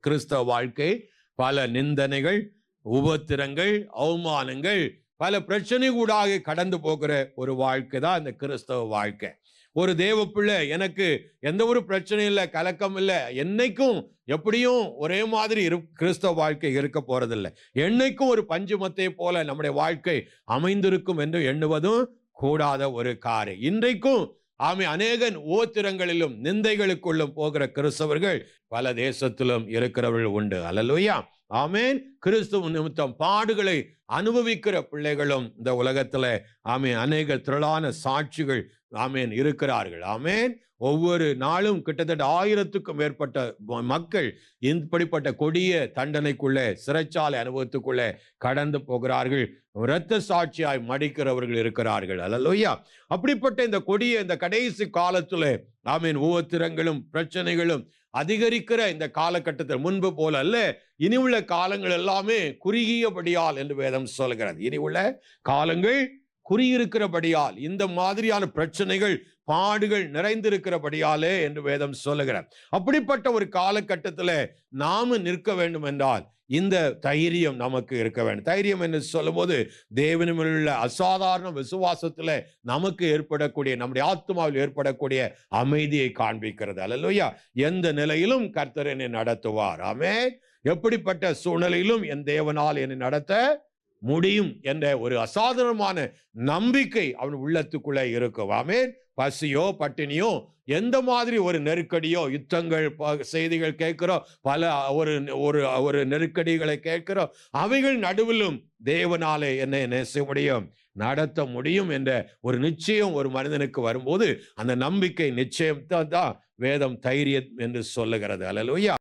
கிறிஸ்தவ வாழ்க்கை பல நிந்தனைகள், உபத்திரங்கள், அவமானங்கள், பல பிரச்சனை கூடாக கடந்து போகிற ஒரு வாழ்க்கை தான் இந்த கிறிஸ்தவ வாழ்க்கை. ஒரு தேவ பிள்ளை, எனக்கு எந்த ஒரு பிரச்சனையும் இல்லை, கலக்கம் இல்லை, என்னைக்கும் எப்படியும் ஒரே மாதிரி கிறிஸ்தவ வாழ்க்கை இருக்க போறதில்லை. என்னைக்கும் ஒரு பஞ்சுமத்தை போல நம்முடைய வாழ்க்கை அமைந்திருக்கும் என்று எண்ணுவதும் கூடாத ஒரு காரியம். இன்றைக்கும் அநேக ஓத்திரங்களிலும் நிந்தைகளுக்குள்ளும் போகிற கிறிஸ்தவர்கள் பல தேசத்திலும் இருக்கிறவர்கள் உண்டு. அல்லேலூயா, ஆமென். கிறிஸ்துவ நிமித்தம் பாடுகளை அனுபவிக்கிற பிள்ளைகளும் இந்த உலகத்துல அநேக திரளான சாட்சிகள் இருக்கிறார்கள். ஆமென். ஒவ்வொரு நாளும் கிட்டத்தட்ட 1000க்கும் மேற்பட்ட மக்கள் இப்படிப்பட்ட கொடிய தண்டனைக்குள்ளே, சிறைச்சாலை அனுபவத்துக்குள்ளே கடந்து போகிறார்கள். இரத்த சாட்சியாய் மடிக்கிறவர்கள் இருக்கிறார்கள். அல்லேலூயா. அப்படிப்பட்ட இந்த கொடிய இந்த கடைசி காலத்துல உபத்திரங்களும் பிரச்சனைகளும் அதிகரிக்கிற இந்த காலகட்டத்தில் முன்பு போல அல்ல, இனி உள்ள காலங்கள் எல்லாமே குறுகியபடியால் என்று வேதம் சொல்கிறது. இனி உள்ள காலங்கள் குறியிருக்கிறபடியால், இந்த மாதிரியான பிரச்சனைகள் பாடுகள் நிறைந்திருக்கிறபடியாலே என்று வேதம் சொல்லுகிறார். அப்படிப்பட்ட ஒரு காலகட்டத்தில் நாம நிற்க வேண்டும் என்றால் இந்த தைரியம் நமக்கு இருக்க வேண்டும். தைரியம் என்று சொல்லும் போது தேவனில் உள்ள அசாதாரண விசுவாசத்துல நமக்கு ஏற்படக்கூடிய, நம்முடைய ஆத்மாவில் ஏற்படக்கூடிய அமைதியை காண்பிக்கிறது. அல்லேலூயா. எந்த நிலையிலும் கர்த்தர் என்னை நடத்துவார். ஆமென். எப்படிப்பட்ட சூழ்நிலையிலும் என் தேவனால் என்னை நடத்த முடியும் என்ற ஒரு அசாதாரணமான நம்பிக்கை அவன் உள்ளத்துக்குள்ளே இருக்கும். ஆமென். பசியோ பட்டினியோ, எந்த மாதிரி ஒரு நெருக்கடியோ, யுத்தங்கள் செய்திகள் கேட்கிறோம், பல ஒரு நெருக்கடிகளை கேட்கிறோம், அவைகள் நடுவிலும் தேவனாலே என்ன செய்ய முடியும், நடத்த முடியும் என்ற ஒரு நிச்சயம் ஒரு மனிதனுக்கு வரும்போது அந்த நம்பிக்கை நிச்சயம் தான் வேதம் தைரியம் என்று சொல்லுகிறது. அல்லேலூயா.